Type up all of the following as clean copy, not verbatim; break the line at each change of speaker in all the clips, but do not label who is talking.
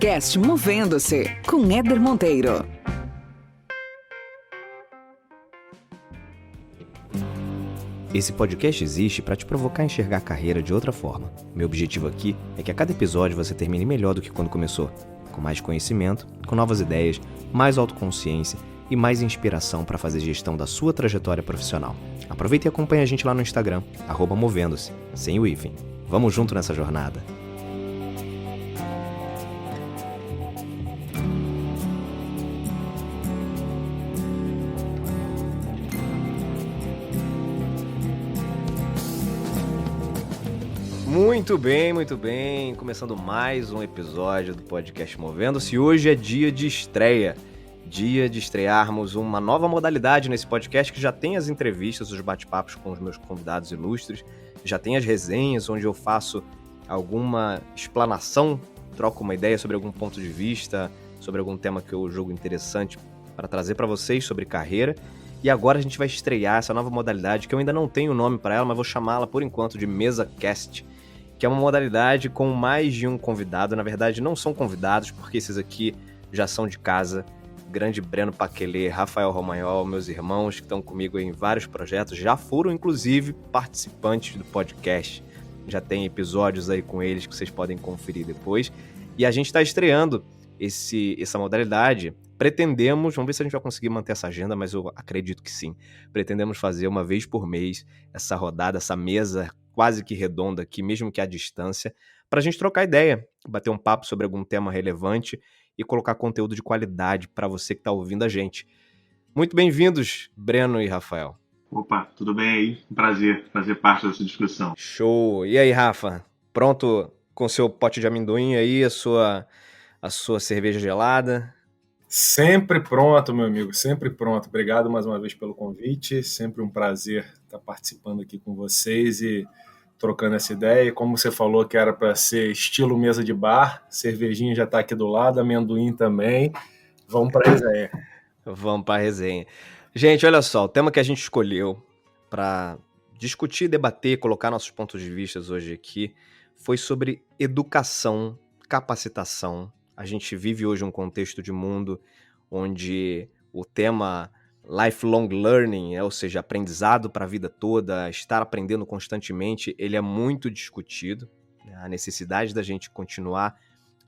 Podcast Movendo-se, com Éder Monteiro.
Esse podcast existe para te provocar a enxergar a carreira de outra forma. Meu objetivo aqui é que a cada episódio você termine melhor do que quando começou, com mais conhecimento, com novas ideias, mais autoconsciência e mais inspiração para fazer gestão da sua trajetória profissional. Aproveita e acompanha a gente lá no Instagram, @movendo-se, sem o hífen. Vamos junto nessa jornada. Muito bem. Começando mais um episódio do podcast Movendo-se. Hoje é dia de estreia. Dia de estrearmos uma nova modalidade nesse podcast que já tem as entrevistas, os bate-papos com os meus convidados ilustres, já tem as resenhas onde eu faço alguma explanação, troco uma ideia sobre algum ponto de vista, sobre algum tema que eu julgo interessante para trazer para vocês sobre carreira. E agora a gente vai estrear essa nova modalidade que eu ainda não tenho nome para ela, mas vou chamá-la por enquanto de MesaCast, que é uma modalidade com mais de um convidado. Na verdade, não são convidados, porque esses aqui já são de casa. Grande Breno Paquelê, Rafael Romagnol, meus irmãos que estão comigo em vários projetos, já foram, inclusive, participantes do podcast. Já tem episódios aí com eles que vocês podem conferir depois. E a gente está estreando essa modalidade. Pretendemos, vamos ver se a gente vai conseguir manter essa agenda, mas eu acredito que sim. Pretendemos fazer uma vez por mês essa rodada, essa mesa quase que redonda aqui, mesmo que à distância, para a gente trocar ideia, bater um papo sobre algum tema relevante e colocar conteúdo de qualidade para você que está ouvindo a gente. Muito bem-vindos, Breno e Rafael.
Opa, tudo bem aí? Um prazer fazer parte dessa discussão.
Show! E aí, Rafa? Pronto com o seu pote de amendoim aí, a sua cerveja gelada?
Sempre pronto, meu amigo, sempre pronto. Obrigado mais uma vez pelo convite, sempre um prazer estar participando aqui com vocês e trocando essa ideia. E como você falou que era para ser estilo mesa de bar, cervejinha já está aqui do lado, amendoim também. Vamos para a resenha.
Vamos para a resenha. Gente, olha só, o tema que a gente escolheu para discutir, debater, colocar nossos pontos de vista hoje aqui foi sobre educação, capacitação. A gente vive hoje um contexto de mundo onde o tema lifelong learning, ou seja, aprendizado para a vida toda, estar aprendendo constantemente, ele é muito discutido. A necessidade da gente continuar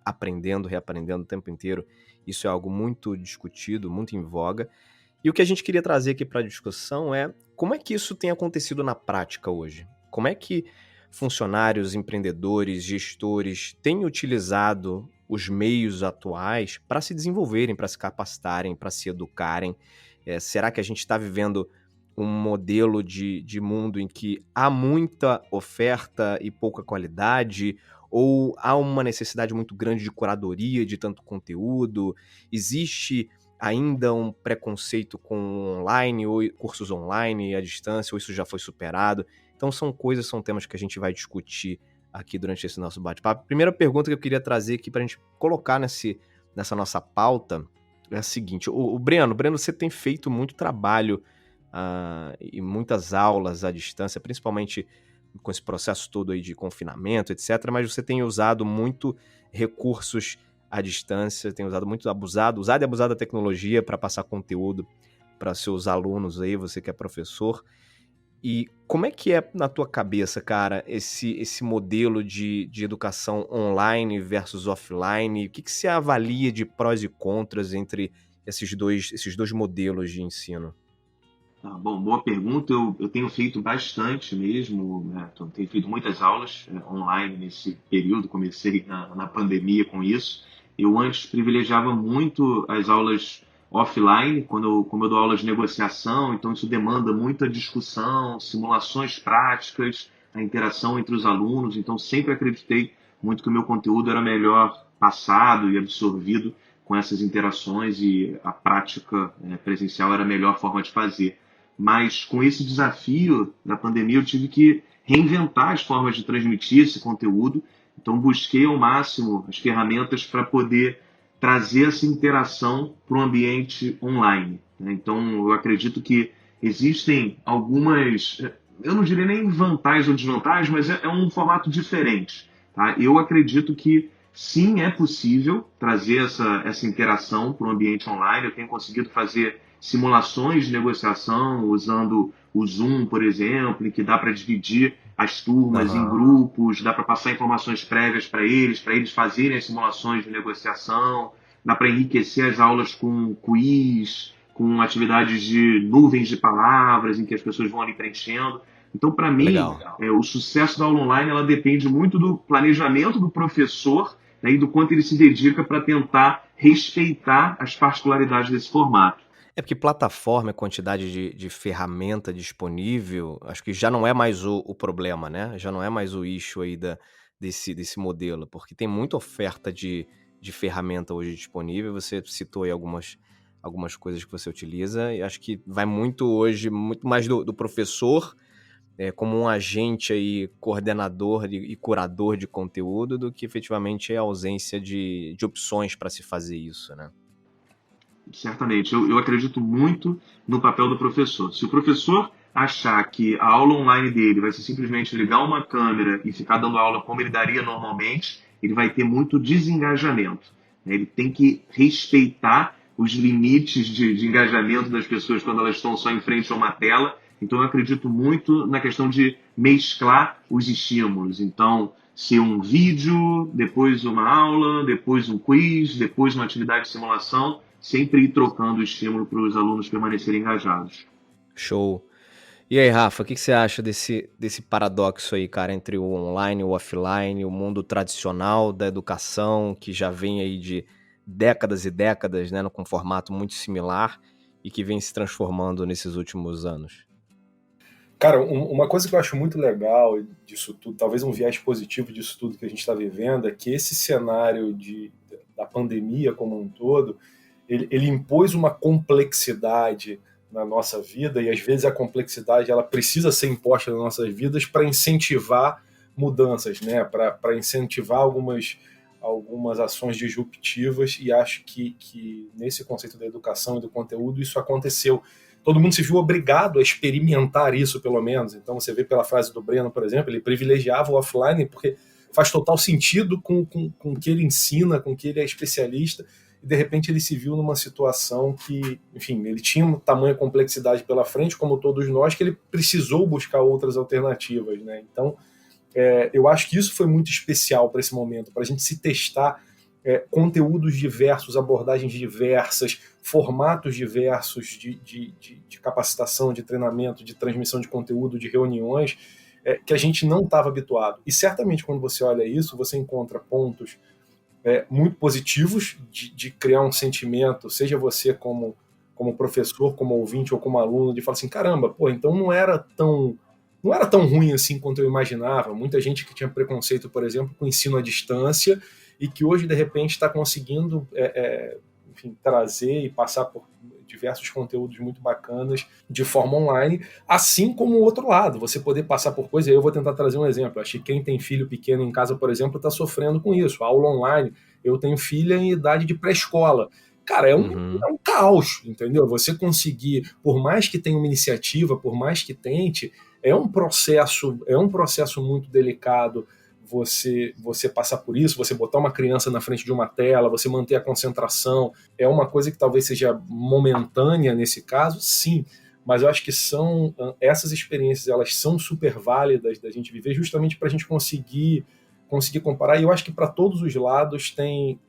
aprendendo, reaprendendo o tempo inteiro, isso é algo muito discutido, muito em voga. E o que a gente queria trazer aqui para a discussão é como é que isso tem acontecido na prática hoje? Como é que funcionários, empreendedores, gestores têm utilizado os meios atuais para se desenvolverem, para se capacitarem, para se educarem? Será que a gente está vivendo um modelo de mundo em que há muita oferta e pouca qualidade? Ou há uma necessidade muito grande de curadoria de tanto conteúdo? Existe ainda um preconceito com online, ou cursos online à distância, ou isso já foi superado? Então são temas que a gente vai discutir aqui durante esse nosso bate-papo. Primeira pergunta que eu queria trazer aqui para a gente colocar nessa nossa pauta é a seguinte. O Breno, você tem feito muito trabalho e muitas aulas à distância, principalmente com esse processo todo aí de confinamento, etc. Mas você tem usado muito recursos à distância, tem usado e abusado da tecnologia para passar conteúdo para seus alunos aí, você que é professor. E como é que é na tua cabeça, cara, esse modelo de educação online versus offline? O que você avalia de prós e contras entre esses dois modelos de ensino?
Bom, boa pergunta. Eu tenho feito bastante mesmo, né? Tenho feito muitas aulas online nesse período, comecei na pandemia com isso. Eu antes privilegiava muito as aulas offline, como eu dou aulas de negociação, então isso demanda muita discussão, simulações práticas, a interação entre os alunos, então sempre acreditei muito que o meu conteúdo era melhor passado e absorvido com essas interações e a prática presencial era a melhor forma de fazer. Mas com esse desafio da pandemia eu tive que reinventar as formas de transmitir esse conteúdo, então busquei ao máximo as ferramentas para poder trazer essa interação para o ambiente online, né? Então, eu acredito que existem algumas, eu não diria nem vantagens ou desvantagens, mas é um formato diferente, tá? Eu acredito que sim, é possível trazer essa interação para o ambiente online. Eu tenho conseguido fazer simulações de negociação usando o Zoom, por exemplo, em que dá para dividir as turmas em grupos, dá para passar informações prévias para eles fazerem as simulações de negociação, dá para enriquecer as aulas com quiz, com atividades de nuvens de palavras, em que as pessoas vão ali preenchendo. Então, para mim,
Legal.
o sucesso da aula online ela depende muito do planejamento do professor, né, e do quanto ele se dedica para tentar respeitar as particularidades desse formato.
É porque plataforma e quantidade de ferramenta disponível, acho que já não é mais o problema, né? Já não é mais o issue aí desse modelo, porque tem muita oferta de ferramenta hoje disponível. Você citou aí algumas coisas que você utiliza, e acho que vai muito hoje, muito mais do professor como um agente aí, coordenador e curador de conteúdo, do que efetivamente a ausência de opções para se fazer isso, né?
Certamente, eu acredito muito no papel do professor. Se o professor achar que a aula online dele vai ser simplesmente ligar uma câmera e ficar dando aula como ele daria normalmente, ele vai ter muito desengajamento, né? Ele tem que respeitar os limites de engajamento das pessoas quando elas estão só em frente a uma tela. Então, eu acredito muito na questão de mesclar os estímulos. Então, ser um vídeo, depois uma aula, depois um quiz, depois uma atividade de simulação, sempre ir trocando o estímulo para os alunos permanecerem engajados.
Show. E aí, Rafa, o que você acha desse paradoxo aí, cara, entre o online e o offline, o mundo tradicional da educação, que já vem aí de décadas e décadas, né, com um formato muito similar, e que vem se transformando nesses últimos anos?
Cara, uma coisa que eu acho muito legal disso tudo, talvez um viés positivo disso tudo que a gente está vivendo, é que esse cenário da pandemia como um todo, ele impôs uma complexidade na nossa vida, e às vezes a complexidade ela precisa ser imposta nas nossas vidas para incentivar mudanças, né? Para incentivar algumas ações disruptivas, e acho que nesse conceito da educação e do conteúdo isso aconteceu. Todo mundo se viu obrigado a experimentar isso, pelo menos. Então você vê pela frase do Breno, por exemplo, ele privilegiava o offline porque faz total sentido com o que ele ensina, com o que ele é especialista, e de repente ele se viu numa situação que, enfim, ele tinha uma tamanha complexidade pela frente, como todos nós, que ele precisou buscar outras alternativas, né? Então, eu acho que isso foi muito especial para esse momento, para a gente se testar conteúdos diversos, abordagens diversas, formatos diversos de capacitação, de treinamento, de transmissão de conteúdo, de reuniões, que a gente não estava habituado. E certamente quando você olha isso, você encontra pontos muito positivos de criar um sentimento, seja você como professor, como ouvinte ou como aluno, de falar assim, caramba, pô, então não era tão ruim assim quanto eu imaginava. Muita gente que tinha preconceito, por exemplo, com o ensino à distância, e que hoje, de repente, está conseguindo enfim, trazer e passar por diversos conteúdos muito bacanas de forma online, assim como o outro lado, você poder passar por coisas. Eu vou tentar trazer um exemplo. Acho que quem tem filho pequeno em casa, por exemplo, está sofrendo com isso. A aula online, eu tenho filha em idade de pré-escola. Cara, é um caos, entendeu? Você conseguir, por mais que tenha uma iniciativa, por mais que tente, é um processo muito delicado você passar por isso, você botar uma criança na frente de uma tela, você manter a concentração. É uma coisa que talvez seja momentânea nesse caso, sim, mas eu acho que essas experiências, elas são super válidas da gente viver, justamente para a gente conseguir comparar, e eu acho que para todos os lados tem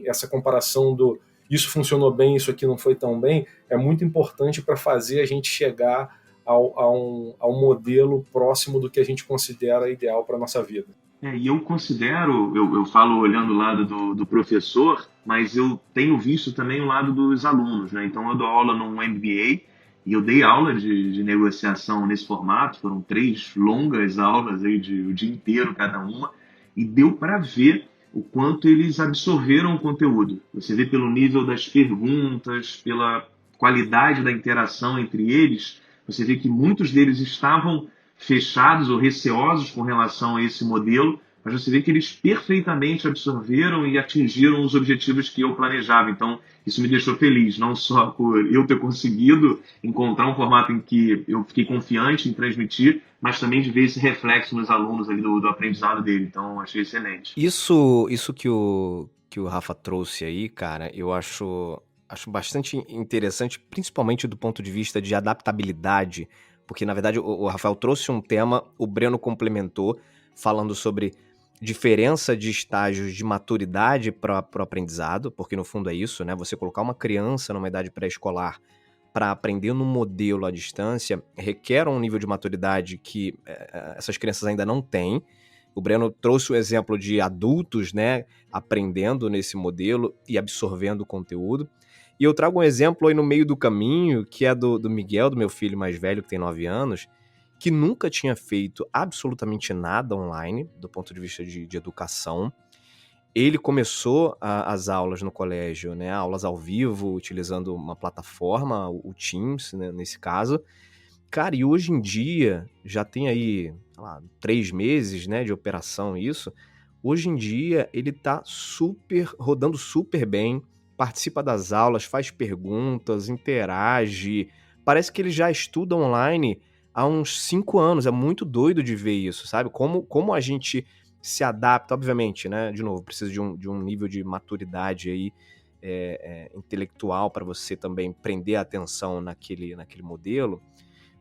essa comparação do isso funcionou bem, isso aqui não foi tão bem, é muito importante para fazer a gente chegar a um modelo próximo do que a gente considera ideal para a nossa vida.
E eu considero, eu falo olhando o lado do professor, mas eu tenho visto também o lado dos alunos, né? Então eu dou aula num MBA e eu dei aula de negociação nesse formato, foram 3 longas aulas aí o dia inteiro cada uma, e deu para ver o quanto eles absorveram o conteúdo. Você vê pelo nível das perguntas, pela qualidade da interação entre eles, você vê que muitos deles estavam fechados ou receosos com relação a esse modelo, mas você vê que eles perfeitamente absorveram e atingiram os objetivos que eu planejava. Então, isso me deixou feliz, não só por eu ter conseguido encontrar um formato em que eu fiquei confiante em transmitir, mas também de ver esse reflexo nos alunos ali do aprendizado dele. Então, achei excelente.
Isso que o Rafa trouxe aí, cara, eu acho bastante interessante, principalmente do ponto de vista de adaptabilidade, porque, na verdade, o Rafael trouxe um tema, o Breno complementou, falando sobre diferença de estágios de maturidade para o aprendizado, porque, no fundo, é isso, né? Você colocar uma criança numa idade pré-escolar para aprender no modelo à distância requer um nível de maturidade que essas crianças ainda não têm. O Breno trouxe o exemplo de adultos, né, aprendendo nesse modelo e absorvendo o conteúdo. E eu trago um exemplo aí no meio do caminho, que é do Miguel, do meu filho mais velho, que tem 9 anos, que nunca tinha feito absolutamente nada online, do ponto de vista de educação. Ele começou as aulas no colégio, né, aulas ao vivo, utilizando uma plataforma, o Teams, né, nesse caso. Cara, e hoje em dia, já tem aí, sei lá, 3 meses, né, de operação isso. Hoje em dia, ele tá rodando super bem, participa das aulas, faz perguntas, interage. Parece que ele já estuda online há uns 5 anos. É muito doido de ver isso, sabe? Como a gente se adapta, obviamente, né? De novo, precisa de um nível de maturidade aí, intelectual para você também prender a atenção naquele modelo.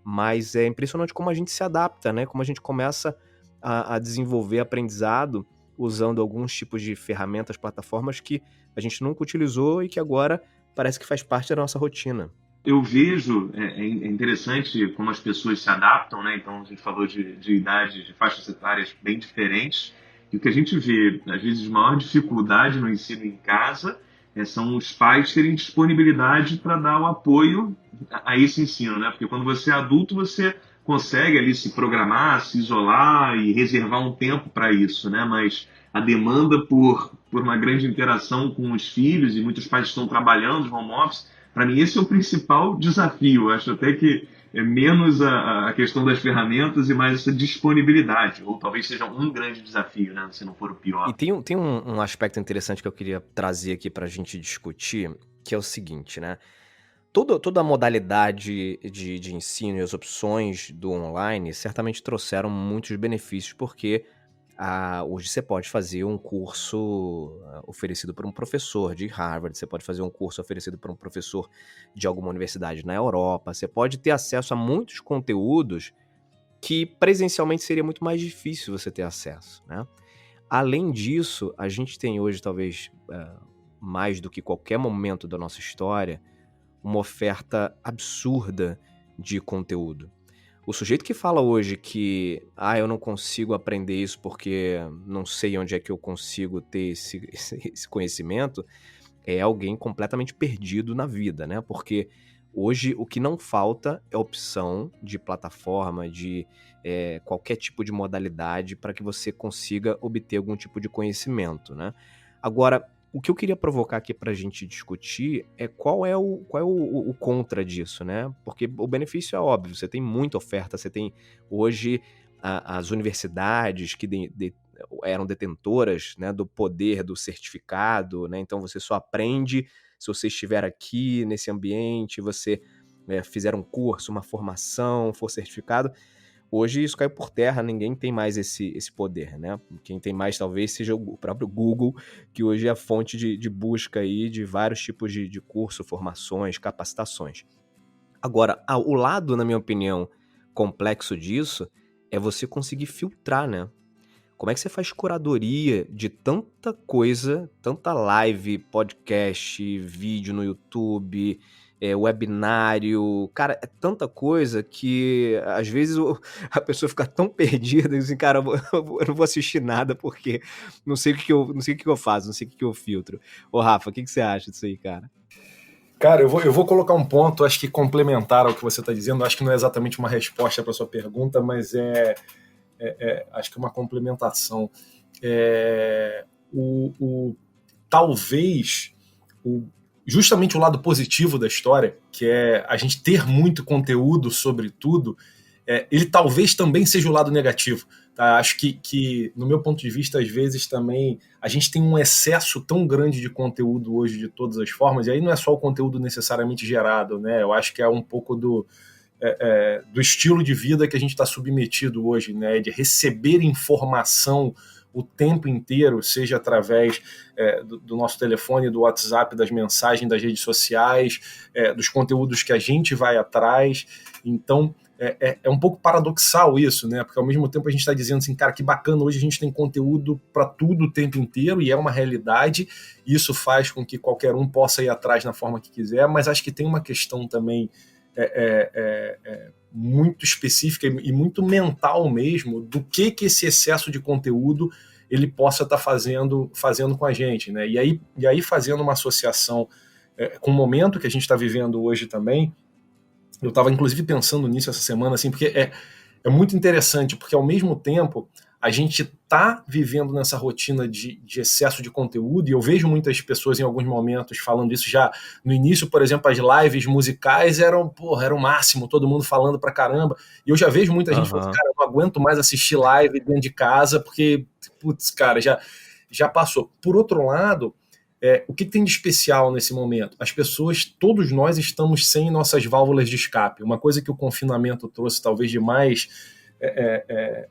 Mas é impressionante como a gente se adapta, né? Como a gente começa a desenvolver aprendizado usando alguns tipos de ferramentas, plataformas que a gente nunca utilizou e que agora parece que faz parte da nossa rotina.
Eu vejo, é interessante como as pessoas se adaptam, né? Então, a gente falou de idades, de faixas etárias bem diferentes. E o que a gente vê, às vezes, de maior dificuldade no ensino em casa são os pais terem disponibilidade para dar o apoio a esse ensino, né? Porque quando você é adulto, você consegue ali se programar, se isolar e reservar um tempo para isso, né? Mas a demanda por uma grande interação com os filhos, e muitos pais estão trabalhando, home office, para mim esse é o principal desafio. Eu acho até que é menos a questão das ferramentas e mais essa disponibilidade, ou talvez seja um grande desafio, né? Se não for o pior.
E tem um aspecto interessante que eu queria trazer aqui para a gente discutir, que é o seguinte, né? Toda a modalidade de ensino e as opções do online certamente trouxeram muitos benefícios, porque hoje você pode fazer um curso oferecido por um professor de Harvard, você pode fazer um curso oferecido por um professor de alguma universidade na Europa, você pode ter acesso a muitos conteúdos que presencialmente seria muito mais difícil você ter acesso, né? Além disso, a gente tem hoje, talvez mais do que qualquer momento da nossa história, uma oferta absurda de conteúdo. O sujeito que fala hoje que eu não consigo aprender isso porque não sei onde é que eu consigo ter esse conhecimento, é alguém completamente perdido na vida, né? Porque hoje o que não falta é opção de plataforma, de qualquer tipo de modalidade para que você consiga obter algum tipo de conhecimento, né? Agora, o que eu queria provocar aqui para a gente discutir é qual é o contra disso, né? Porque o benefício é óbvio, você tem muita oferta, você tem hoje as universidades que eram detentoras, né, do poder do certificado, né? Então você só aprende se você estiver aqui nesse ambiente, você fizer um curso, uma formação, for certificado. Hoje isso caiu por terra, ninguém tem mais esse poder, né? Quem tem mais talvez seja o próprio Google, que hoje é a fonte de busca aí de vários tipos de curso, formações, capacitações. Agora, o lado, na minha opinião, complexo disso é você conseguir filtrar, né? Como é que você faz curadoria de tanta coisa, tanta live, podcast, vídeo no YouTube, webinário, cara, é tanta coisa que às vezes a pessoa fica tão perdida e assim, cara, eu não vou assistir nada porque não sei o que eu faço, não sei o que eu filtro. Ô Rafa, o que você acha disso aí, cara?
Cara, eu vou colocar um ponto, acho que complementar ao que você está dizendo, acho que não é exatamente uma resposta para a sua pergunta, mas acho que é uma complementação. Talvez justamente o lado positivo da história, que é a gente ter muito conteúdo sobre tudo, ele talvez também seja o lado negativo. Tá? Acho que, no meu ponto de vista, às vezes também a gente tem um excesso tão grande de conteúdo hoje de todas as formas, e aí não é só o conteúdo necessariamente gerado, né? Eu acho que é um pouco do estilo de vida que a gente está submetido hoje, né? De receber informação o tempo inteiro, seja através do nosso telefone, do WhatsApp, das mensagens, das redes sociais, dos conteúdos que a gente vai atrás. Então, é um pouco paradoxal isso, né? Porque ao mesmo tempo a gente está dizendo assim, cara, que bacana, hoje a gente tem conteúdo para tudo o tempo inteiro, e é uma realidade, isso faz com que qualquer um possa ir atrás na forma que quiser, mas acho que tem uma questão também muito específica e muito mental mesmo do que esse excesso de conteúdo ele possa estar fazendo com a gente, né? E aí fazendo uma associação com o momento que a gente está vivendo hoje também, eu estava inclusive pensando nisso essa semana, assim, porque é muito interessante, porque ao mesmo tempo a gente está vivendo nessa rotina de excesso de conteúdo, e eu vejo muitas pessoas em alguns momentos falando isso já no início, por exemplo, as lives musicais eram o máximo, todo mundo falando pra caramba, e eu já vejo muita gente falando, cara, eu não aguento mais assistir live dentro de casa, porque, putz, cara, já passou. Por outro lado, o que tem de especial nesse momento? As pessoas, todos nós estamos sem nossas válvulas de escape. Uma coisa que o confinamento trouxe talvez de mais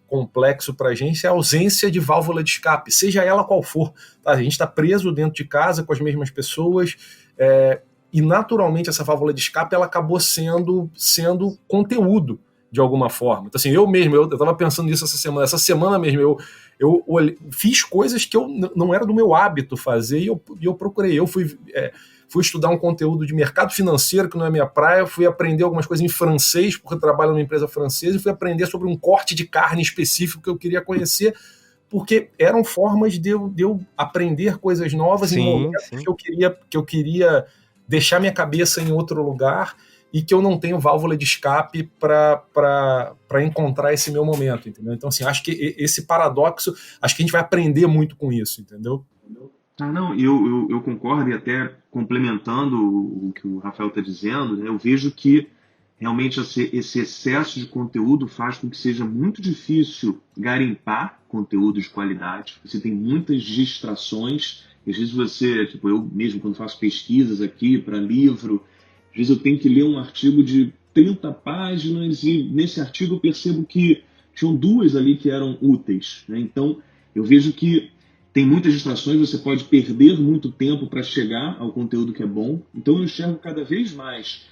complexo para a gente é a ausência de válvula de escape, seja ela qual for. Tá? A gente está preso dentro de casa com as mesmas pessoas e naturalmente essa válvula de escape ela acabou sendo conteúdo de alguma forma. Então, assim, eu estava pensando nisso essa semana mesmo, eu fiz coisas que não era do meu hábito fazer e eu procurei, eu fui estudar um conteúdo de mercado financeiro que não é minha praia, fui aprender algumas coisas em francês, porque eu trabalho numa empresa francesa, e fui aprender sobre um corte de carne específico que eu queria conhecer, porque eram formas de eu aprender coisas novas em momentos que eu queria deixar minha cabeça em outro lugar e que eu não tenho válvula de escape para encontrar esse meu momento, entendeu? Então, assim, acho que esse paradoxo, acho que a gente vai aprender muito com isso, entendeu?
Não, eu concordo, e até complementando o que o Rafael está dizendo, né, eu vejo que realmente esse excesso de conteúdo faz com que seja muito difícil garimpar conteúdo de qualidade. Você tem muitas distrações, às vezes você, tipo, eu mesmo quando faço pesquisas aqui para livro, às vezes eu tenho que ler um artigo de 30 páginas e nesse artigo eu percebo que tinham 2 ali que eram úteis, né? Então eu vejo que tem muitas distrações, você pode perder muito tempo para chegar ao conteúdo que é bom. Então eu enxergo cada vez mais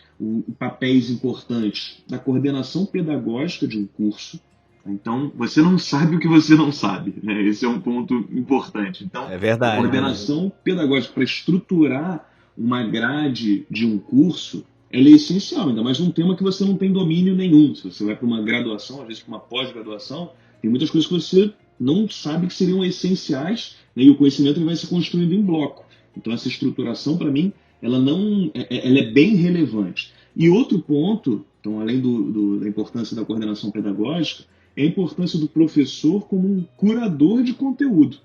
papéis importantes da coordenação pedagógica de um curso. Então você não sabe o que você não sabe, né? Esse é um ponto importante. Então,
é verdade,
a coordenação pedagógica para estruturar uma grade de um curso, ela é essencial, ainda mais num tema que você não tem domínio nenhum. Se você vai para uma graduação, às vezes para uma pós-graduação, tem muitas coisas que você não sabe que seriam essenciais, né? E o conhecimento ele vai se construindo em bloco. Então essa estruturação, para mim, ela é bem relevante. E outro ponto, então, além da importância da coordenação pedagógica, é a importância do professor como um curador de conteúdo.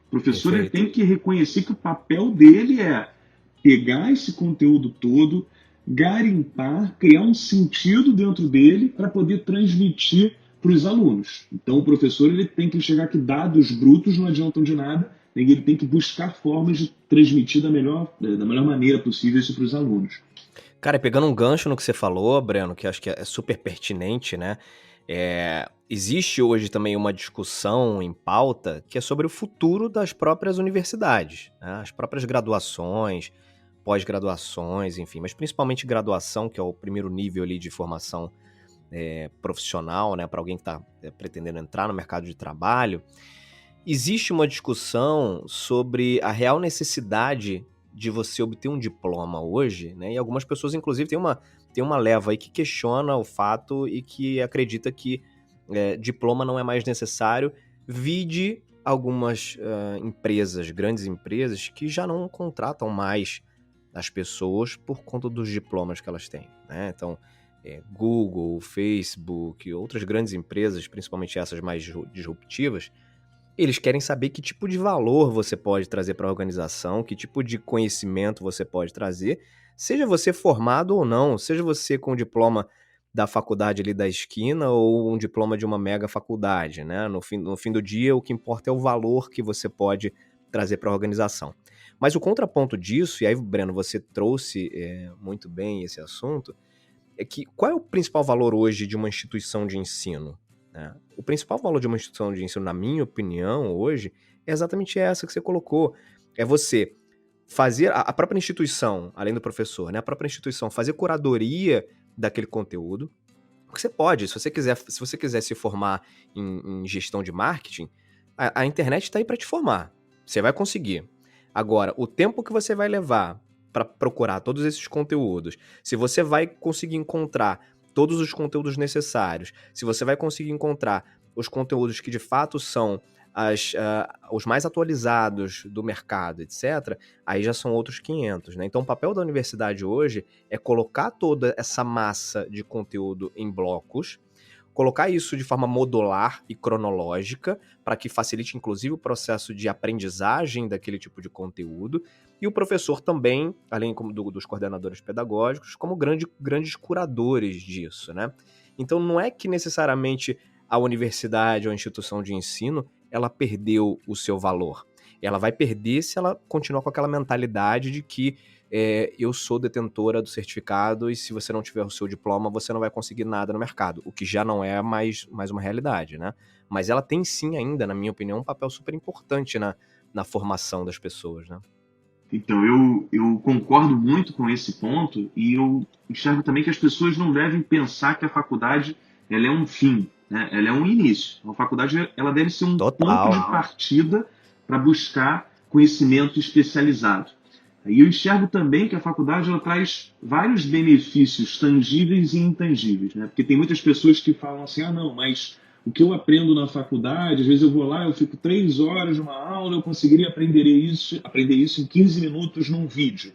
O professor ele tem que reconhecer que o papel dele é pegar esse conteúdo todo, garimpar, criar um sentido dentro dele para poder transmitir para os alunos. Então o professor ele tem que enxergar que dados brutos não adiantam de nada, ele tem que buscar formas de transmitir da melhor maneira possível isso para os alunos.
Cara, pegando um gancho no que você falou, Breno, que acho que é super pertinente, né? Existe hoje também uma discussão em pauta que é sobre o futuro das próprias universidades, né? As próprias graduações, pós-graduações, enfim, mas principalmente graduação, que é o primeiro nível ali de formação profissional, né, para alguém que está pretendendo entrar no mercado de trabalho. Existe uma discussão sobre a real necessidade de você obter um diploma hoje, né? E algumas pessoas, inclusive, tem uma leva aí que questiona o fato e que acredita que diploma não é mais necessário, vide algumas empresas, grandes empresas, que já não contratam mais as pessoas por conta dos diplomas que elas têm, né? Então, Google, Facebook, outras grandes empresas, principalmente essas mais disruptivas, eles querem saber que tipo de valor você pode trazer para a organização, que tipo de conhecimento você pode trazer, seja você formado ou não, seja você com diploma da faculdade ali da esquina ou um diploma de uma mega faculdade, né? No fim do dia, o que importa é o valor que você pode trazer para a organização. Mas o contraponto disso, e aí, Breno, você trouxe muito bem esse assunto, é que qual é o principal valor hoje de uma instituição de ensino? Né? O principal valor de uma instituição de ensino, na minha opinião, hoje, é exatamente essa que você colocou. É você fazer, a própria instituição, além do professor, né? A própria instituição fazer curadoria daquele conteúdo. Porque você pode, se você quiser se formar em gestão de marketing, a internet está aí para te formar. Você vai conseguir. Agora, o tempo que você vai levar para procurar todos esses conteúdos, se você vai conseguir encontrar todos os conteúdos necessários, se você vai conseguir encontrar os conteúdos que de fato são os mais atualizados do mercado, etc., aí já são outros 500, né? Então o papel da universidade hoje é colocar toda essa massa de conteúdo em blocos, colocar isso de forma modular e cronológica, para que facilite inclusive o processo de aprendizagem daquele tipo de conteúdo, e o professor também, além dos coordenadores pedagógicos, como grandes curadores disso, né? Então não é que necessariamente a universidade ou a instituição de ensino ela perdeu o seu valor. Ela vai perder se ela continuar com aquela mentalidade de que eu sou detentora do certificado e se você não tiver o seu diploma, você não vai conseguir nada no mercado, o que já não é mais uma realidade, né? Mas ela tem sim ainda, na minha opinião, um papel super importante na formação das pessoas, né?
Então, eu concordo muito com esse ponto e eu enxergo também que as pessoas não devem pensar que a faculdade ela é um fim, né? Ela é um início. A faculdade ela deve ser um
Total.
ponto de partida para buscar conhecimento especializado. E eu enxergo também que a faculdade ela traz vários benefícios tangíveis e intangíveis, né? Porque tem muitas pessoas que falam assim, não, mas o que eu aprendo na faculdade, às vezes eu vou lá, eu fico 3 horas numa aula, eu conseguiria aprender isso em 15 minutos num vídeo.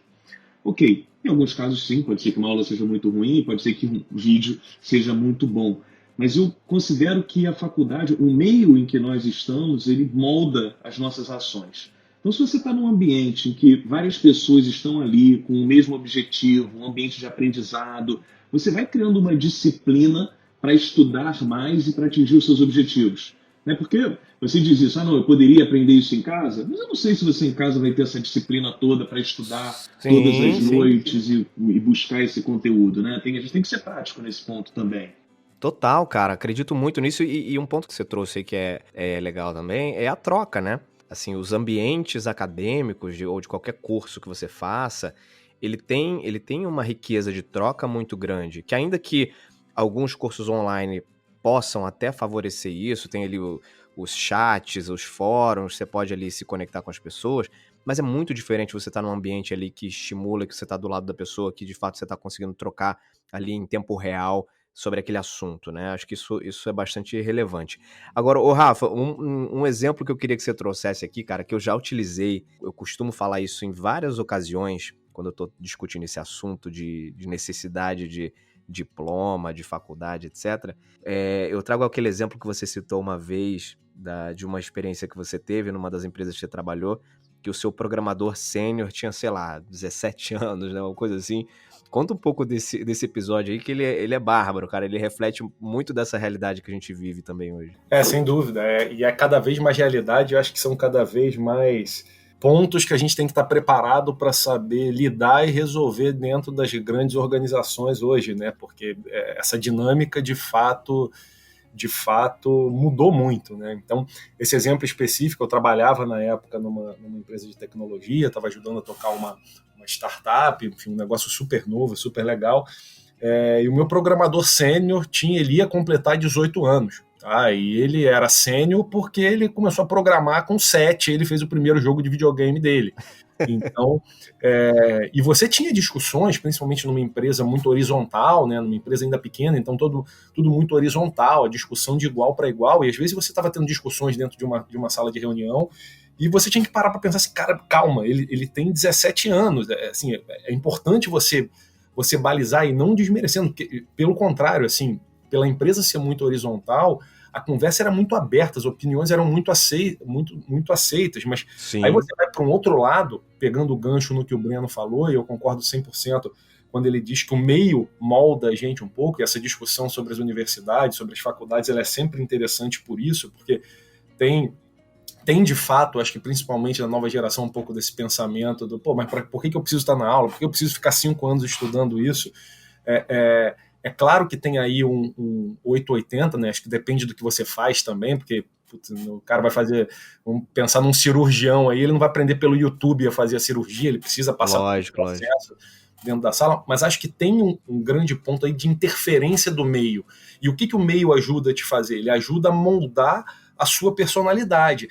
Ok, em alguns casos sim, pode ser que uma aula seja muito ruim, pode ser que um vídeo seja muito bom. Mas eu considero que a faculdade, o meio em que nós estamos, ele molda as nossas ações. Então, se você está num ambiente em que várias pessoas estão ali com o mesmo objetivo, um ambiente de aprendizado, você vai criando uma disciplina para estudar mais e para atingir os seus objetivos. Né? Porque você diz isso, não, eu poderia aprender isso em casa, mas eu não sei se você em casa vai ter essa disciplina toda para estudar todas as noites e buscar esse conteúdo. Né? A gente tem que ser prático nesse ponto também.
Total, cara, acredito muito nisso e um ponto que você trouxe aí que é legal também é a troca, né? Assim, os ambientes acadêmicos ou de qualquer curso que você faça, ele tem uma riqueza de troca muito grande, que ainda que alguns cursos online possam até favorecer isso, tem ali os chats, os fóruns, você pode ali se conectar com as pessoas, mas é muito diferente você estar num ambiente ali que estimula, que você está do lado da pessoa, que de fato você está conseguindo trocar ali em tempo real sobre aquele assunto, né? Acho que isso é bastante relevante. Agora, Rafa, um exemplo que eu queria que você trouxesse aqui, cara, que eu já utilizei, eu costumo falar isso em várias ocasiões, quando eu estou discutindo esse assunto de necessidade de diploma, de faculdade, etc. Eu trago aquele exemplo que você citou uma vez, de uma experiência que você teve numa das empresas que você trabalhou, que o seu programador sênior tinha, sei lá, 17 anos, né, uma coisa assim. Conta um pouco desse episódio aí, que ele é bárbaro, cara. Ele reflete muito dessa realidade que a gente vive também hoje.
Sem dúvida. E é cada vez mais realidade. Eu acho que são cada vez mais pontos que a gente tem que estar preparado para saber lidar e resolver dentro das grandes organizações hoje, né? Porque essa dinâmica, de fato mudou muito, né? Então, esse exemplo específico, eu trabalhava na época numa empresa de tecnologia, estava ajudando a tocar uma startup, enfim, um negócio super novo, super legal, e o meu programador sênior ele ia completar 18 anos, tá? E ele era sênior porque ele começou a programar com 7, ele fez o primeiro jogo de videogame dele. Então, e você tinha discussões, principalmente numa empresa muito horizontal, né, numa empresa ainda pequena, então tudo muito horizontal, a discussão de igual para igual, e às vezes você estava tendo discussões dentro de uma sala de reunião, e você tinha que parar para pensar assim, cara, calma, ele tem 17 anos, assim, é importante você balizar e não desmerecendo, porque, pelo contrário, assim, pela empresa ser muito horizontal, a conversa era muito aberta, as opiniões eram muito aceitas, mas
Sim.
Aí você vai para um outro lado, pegando o gancho no que o Breno falou, e eu concordo 100% quando ele diz que o meio molda a gente um pouco, e essa discussão sobre as universidades, sobre as faculdades, ela é sempre interessante por isso, porque tem de fato, acho que principalmente na nova geração, um pouco desse pensamento do, mas por que eu preciso estar na aula? Por que eu preciso ficar 5 anos estudando isso? É claro que tem aí um 880, né? Acho que depende do que você faz também, porque o cara vai fazer, vamos pensar num cirurgião aí, ele não vai aprender pelo YouTube a fazer a cirurgia, ele precisa passar por um processo dentro da sala, mas acho que tem um grande ponto aí de interferência do meio. E o que o meio ajuda a te fazer? Ele ajuda a moldar a sua personalidade,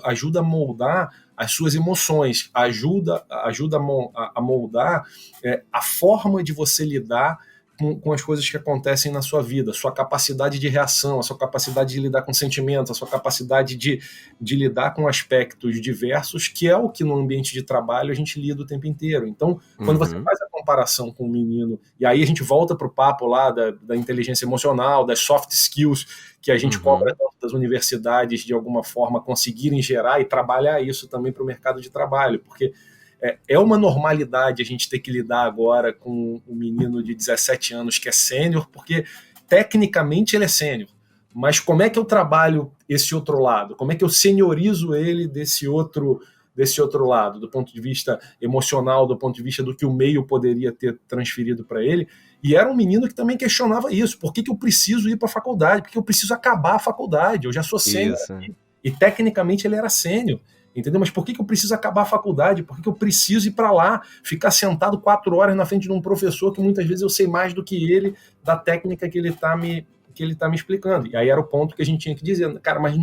ajuda a moldar as suas emoções, ajuda a moldar a forma de você lidar com as coisas que acontecem na sua vida, sua capacidade de reação, a sua capacidade de lidar com sentimentos, a sua capacidade de lidar com aspectos diversos, que é o que no ambiente de trabalho a gente lida o tempo inteiro. Então, quando você faz a comparação com o menino, e aí a gente volta para o papo lá da inteligência emocional, das soft skills, que a gente cobra das universidades, de alguma forma, conseguirem gerar e trabalhar isso também para o mercado de trabalho, porque é uma normalidade a gente ter que lidar agora com um menino de 17 anos que é sênior, porque tecnicamente ele é sênior, mas como é que eu trabalho esse outro lado? Como é que eu seniorizo ele desse outro lado, do ponto de vista emocional, do ponto de vista do que o meio poderia ter transferido para ele? E era um menino que também questionava isso. Por que eu preciso ir para a faculdade? Por que eu preciso acabar a faculdade? Eu já sou sênior. E tecnicamente ele era sênior. Entendeu? Mas por que eu preciso acabar a faculdade? Por que eu preciso ir para lá, ficar sentado 4 horas na frente de um professor que muitas vezes eu sei mais do que ele, da técnica que ele está me explicando? E aí era o ponto que a gente tinha que dizer, cara, mas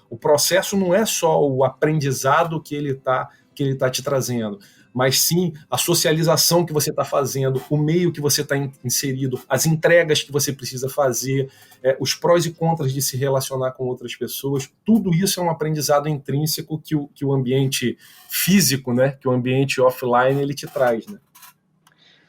o processo não é só o aprendizado que ele tá te trazendo, mas sim a socialização que você está fazendo, o meio que você está inserido, as entregas que você precisa fazer, os prós e contras de se relacionar com outras pessoas, tudo isso é um aprendizado intrínseco que o ambiente físico, né, que o ambiente offline, ele te traz, né?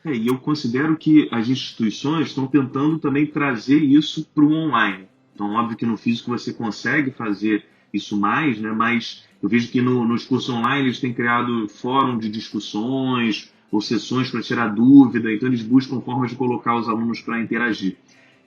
E eu considero que as instituições estão tentando também trazer isso para o online. Então, óbvio que no físico você consegue fazer isso mais, né, mas eu vejo que nos cursos online eles têm criado fórum de discussões ou sessões para tirar dúvida, então eles buscam formas de colocar os alunos para interagir.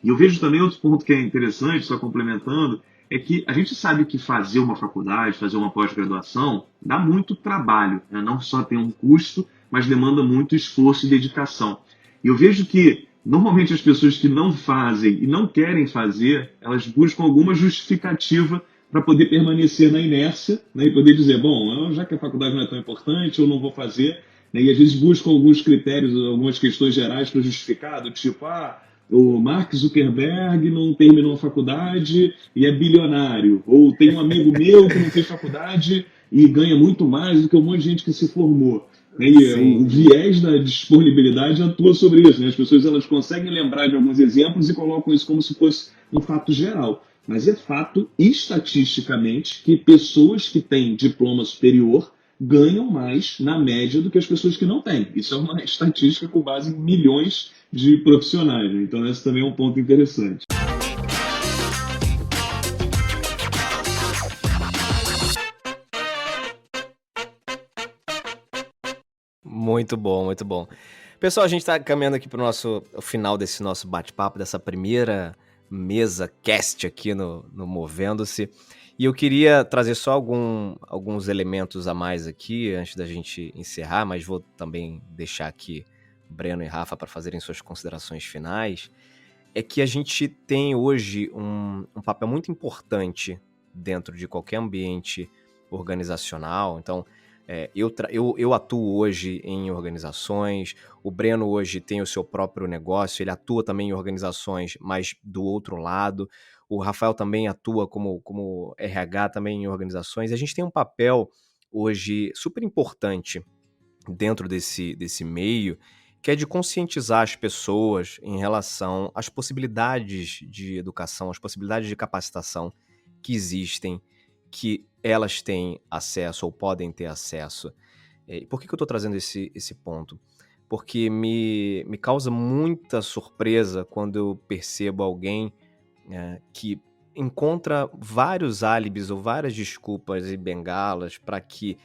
E eu vejo também outro ponto que é interessante, só complementando, é que a gente sabe que fazer uma faculdade, fazer uma pós-graduação, dá muito trabalho, né? Não só tem um custo, mas demanda muito esforço e dedicação. E eu vejo que, normalmente, as pessoas que não fazem e não querem fazer, elas buscam alguma justificativa para poder permanecer na inércia, né, e poder dizer, bom, já que a faculdade não é tão importante, eu não vou fazer, né, e às vezes buscam alguns critérios, algumas questões gerais para justificar, do tipo, o Mark Zuckerberg não terminou a faculdade e é bilionário, ou tem um amigo meu que não fez faculdade e ganha muito mais do que um monte de gente que se formou. E o viés da disponibilidade atua sobre isso, né? As pessoas elas conseguem lembrar de alguns exemplos e colocam isso como se fosse um fato geral. Mas é fato, estatisticamente, que pessoas que têm diploma superior ganham mais, na média, do que as pessoas que não têm. Isso é uma estatística com base em milhões de profissionais. Então, esse também é um ponto interessante.
Muito bom, muito bom. Pessoal, a gente está caminhando aqui para o final desse nosso bate-papo, dessa primeira mesa cast aqui no Movendo-se. E eu queria trazer só alguns elementos a mais aqui, antes da gente encerrar, mas vou também deixar aqui Breno e Rafa para fazerem suas considerações finais. É que a gente tem hoje um papel muito importante dentro de qualquer ambiente organizacional. Então, eu atuo hoje em organizações, o Breno hoje tem o seu próprio negócio, ele atua também em organizações, mas do outro lado, o Rafael também atua como RH também em organizações, e a gente tem um papel hoje super importante dentro desse meio, que é de conscientizar as pessoas em relação às possibilidades de educação, às possibilidades de capacitação que existem, que elas têm acesso ou podem ter acesso. Por que eu estou trazendo esse ponto? Porque me causa muita surpresa quando eu percebo alguém que encontra vários álibis ou várias desculpas e bengalas para que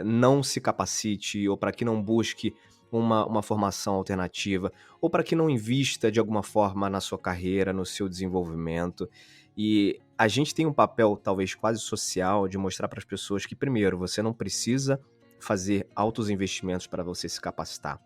não se capacite ou para que não busque uma formação alternativa, ou para que não invista de alguma forma na sua carreira, no seu desenvolvimento. E a gente tem um papel talvez quase social de mostrar para as pessoas que, primeiro, você não precisa fazer altos investimentos para você se capacitar.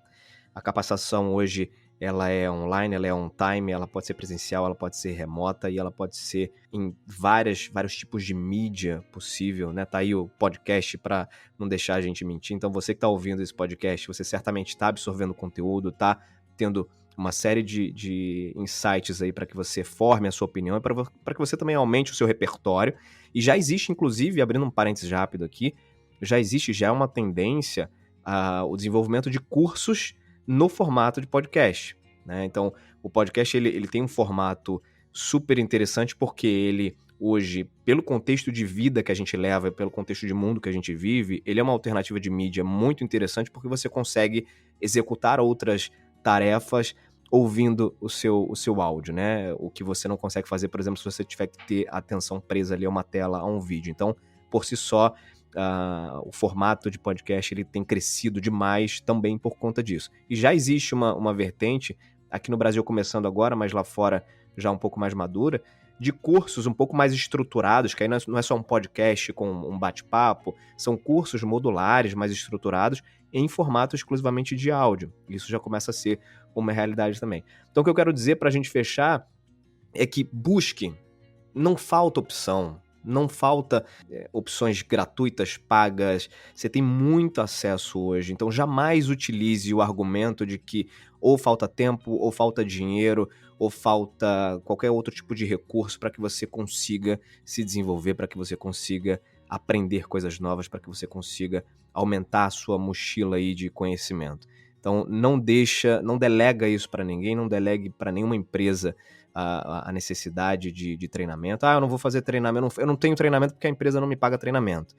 A capacitação hoje, ela é online, ela é on-time, ela pode ser presencial, ela pode ser remota e ela pode ser em vários tipos de mídia possível, né? Tá aí o podcast para não deixar a gente mentir. Então você que está ouvindo esse podcast, você certamente está absorvendo conteúdo, está tendo uma série de insights aí para que você forme a sua opinião e para que você também aumente o seu repertório. E já existe, inclusive, abrindo um parênteses rápido aqui, já uma tendência ao desenvolvimento de cursos no formato de podcast, né? Então, o podcast ele tem um formato super interessante porque ele, hoje, pelo contexto de vida que a gente leva, pelo contexto de mundo que a gente vive, ele é uma alternativa de mídia muito interessante porque você consegue executar outras tarefas ouvindo o seu áudio, né? O que você não consegue fazer, por exemplo, se você tiver que ter a atenção presa ali a uma tela, a um vídeo. Então, por si só, o formato de podcast ele tem crescido demais também por conta disso. E já existe uma vertente, aqui no Brasil começando agora, mas lá fora já um pouco mais madura, de cursos um pouco mais estruturados, que aí não é só um podcast com um bate-papo, são cursos modulares, mais estruturados, em formato exclusivamente de áudio. Isso já começa a ser uma realidade também. Então o que eu quero dizer para a gente fechar é que busque, não falta opção, não falta opções gratuitas, pagas, você tem muito acesso hoje, então jamais utilize o argumento de que ou falta tempo, ou falta dinheiro, ou falta qualquer outro tipo de recurso para que você consiga se desenvolver, para que você consiga aprender coisas novas, para que você consiga aumentar a sua mochila aí de conhecimento. Então não delega isso para ninguém, não delegue para nenhuma empresa a necessidade de treinamento. Eu não vou fazer treinamento, eu não tenho treinamento porque a empresa não me paga treinamento.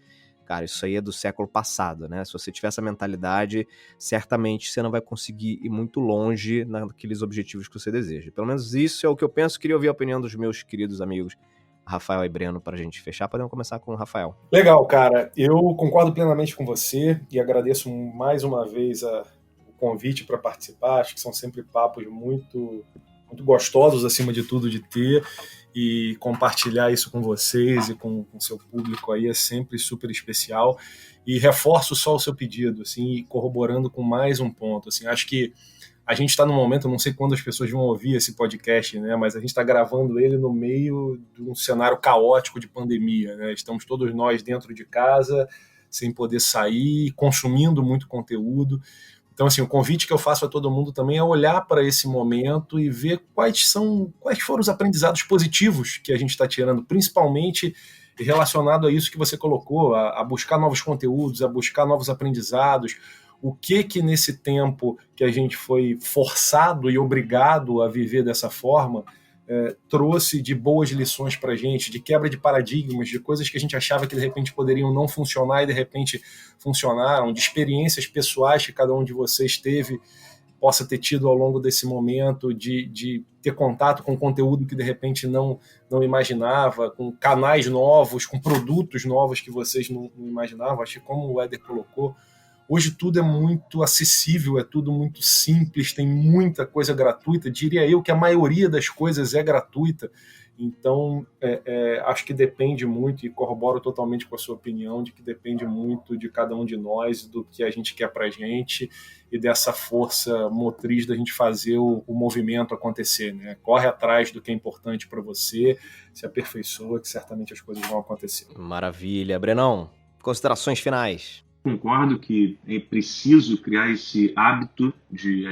Cara, isso aí é do século passado, né? Se você tiver essa mentalidade, certamente você não vai conseguir ir muito longe naqueles objetivos que você deseja. Pelo menos isso é o que eu penso. Queria ouvir a opinião dos meus queridos amigos Rafael e Breno para a gente fechar. Podemos começar com o Rafael.
Legal, cara. Eu concordo plenamente com você e agradeço mais uma vez o convite para participar. Acho que são sempre papos muito gostosos, acima de tudo, de ter, e compartilhar isso com vocês e com o seu público aí é sempre super especial. E reforço só o seu pedido, assim, corroborando com mais um ponto. Assim, acho que a gente está num momento, eu não sei quando as pessoas vão ouvir esse podcast, né, mas a gente está gravando ele no meio de um cenário caótico de pandemia, né? Estamos todos nós dentro de casa, sem poder sair, consumindo muito conteúdo. Então, assim, o convite que eu faço a todo mundo também é olhar para esse momento e ver quais foram os aprendizados positivos que a gente está tirando, principalmente relacionado a isso que você colocou, a buscar novos conteúdos, a buscar novos aprendizados. O que nesse tempo que a gente foi forçado e obrigado a viver dessa forma trouxe de boas lições para a gente, de quebra de paradigmas, de coisas que a gente achava que de repente poderiam não funcionar e de repente funcionaram, de experiências pessoais que cada um de vocês possa ter tido ao longo desse momento, de ter contato com conteúdo que de repente não imaginava, com canais novos, com produtos novos que vocês não imaginavam. Acho que, como o Éder colocou, hoje tudo é muito acessível, é tudo muito simples, tem muita coisa gratuita. Diria eu que a maioria das coisas é gratuita. Então, acho que depende muito, e corroboro totalmente com a sua opinião, de que depende muito de cada um de nós, do que a gente quer pra gente e dessa força motriz da gente fazer o movimento acontecer, né? Corre atrás do que é importante para você, se aperfeiçoa, que certamente as coisas vão acontecer.
Maravilha. Brenão, considerações finais.
Concordo que é preciso criar esse hábito de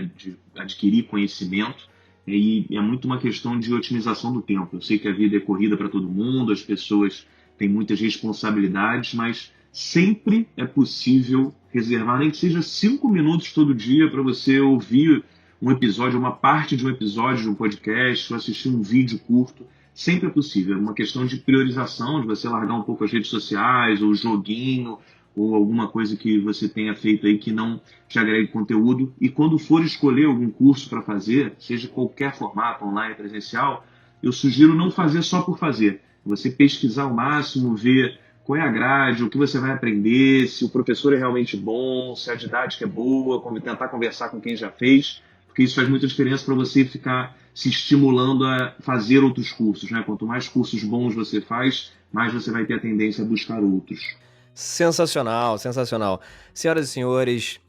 adquirir conhecimento, e é muito uma questão de otimização do tempo. Eu sei que a vida é corrida para todo mundo, as pessoas têm muitas responsabilidades, mas sempre é possível reservar, nem que seja 5 minutos todo dia, para você ouvir um episódio, uma parte de um episódio de um podcast, ou assistir um vídeo curto. Sempre é possível. É uma questão de priorização, de você largar um pouco as redes sociais, ou o joguinho, ou alguma coisa que você tenha feito aí que não te agregue conteúdo. E quando for escolher algum curso para fazer, seja qualquer formato, online, presencial, eu sugiro não fazer só por fazer. Você pesquisar ao máximo, ver qual é a grade, o que você vai aprender, se o professor é realmente bom, se a didática é boa, tentar conversar com quem já fez, porque isso faz muita diferença para você ficar se estimulando a fazer outros cursos, né? Quanto mais cursos bons você faz, mais você vai ter a tendência a buscar outros.
Sensacional, sensacional. Senhoras e senhores,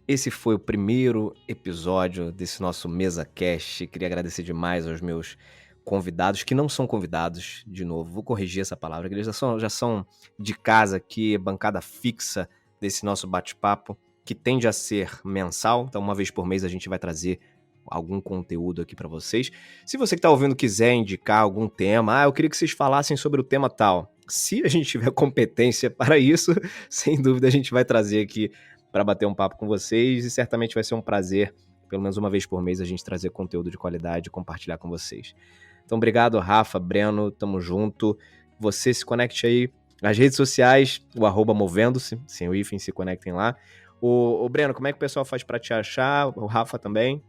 esse foi o primeiro episódio desse nosso MesaCast. Queria agradecer demais aos meus convidados, que não são convidados, de novo, vou corrigir essa palavra, que eles já são de casa aqui, bancada fixa desse nosso bate-papo, que tende a ser mensal, então uma vez por mês a gente vai trazer algum conteúdo aqui para vocês. Se você que está ouvindo quiser indicar algum tema, eu queria que vocês falassem sobre o tema tal. Se a gente tiver competência para isso, sem dúvida a gente vai trazer aqui para bater um papo com vocês, e certamente vai ser um prazer, pelo menos uma vez por mês, a gente trazer conteúdo de qualidade e compartilhar com vocês. Então, obrigado, Rafa, Breno, tamo junto. Você se conecte aí nas redes sociais, o @movendo-se, sem o hífen, se conectem lá. O Breno, como é que o pessoal faz para te achar? O Rafa também?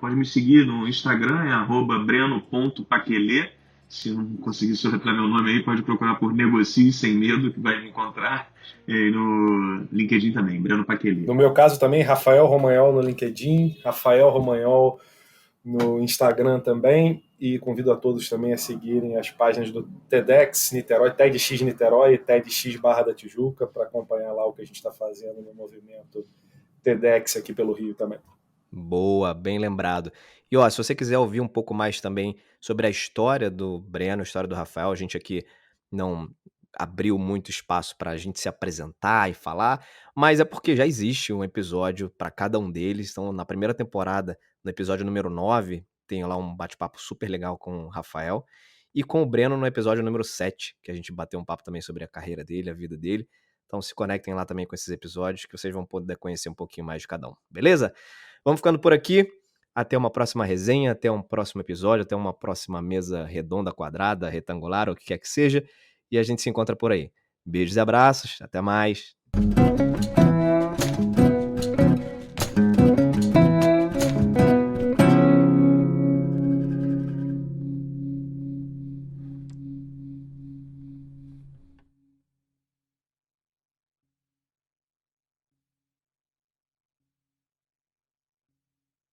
Pode me seguir no Instagram, é @breno.paquelê. Se não conseguir soletrar meu nome aí, pode procurar por Negocie Sem Medo, que vai me encontrar. E no LinkedIn também, Breno Paquelê.
No meu caso também, Rafael Romagnol no LinkedIn, Rafael Romagnol no Instagram também, e convido a todos também a seguirem as páginas do TEDx Niterói, TEDx Niterói e TEDx Barra da Tijuca, para acompanhar lá o que a gente está fazendo no movimento TEDx aqui pelo Rio também.
Boa, bem lembrado. E ó, se você quiser ouvir um pouco mais também sobre a história do Breno, a história do Rafael, a gente aqui não abriu muito espaço para a gente se apresentar e falar, mas é porque já existe um episódio para cada um deles. Então, na primeira temporada, no episódio número 9, tem lá um bate-papo super legal com o Rafael, e com o Breno no episódio número 7, que a gente bateu um papo também sobre a carreira dele, a vida dele. Então se conectem lá também com esses episódios, que vocês vão poder conhecer um pouquinho mais de cada um, beleza? Vamos ficando por aqui. Até uma próxima resenha, até um próximo episódio, até uma próxima mesa redonda, quadrada, retangular, ou o que quer que seja. E a gente se encontra por aí. Beijos e abraços. Até mais.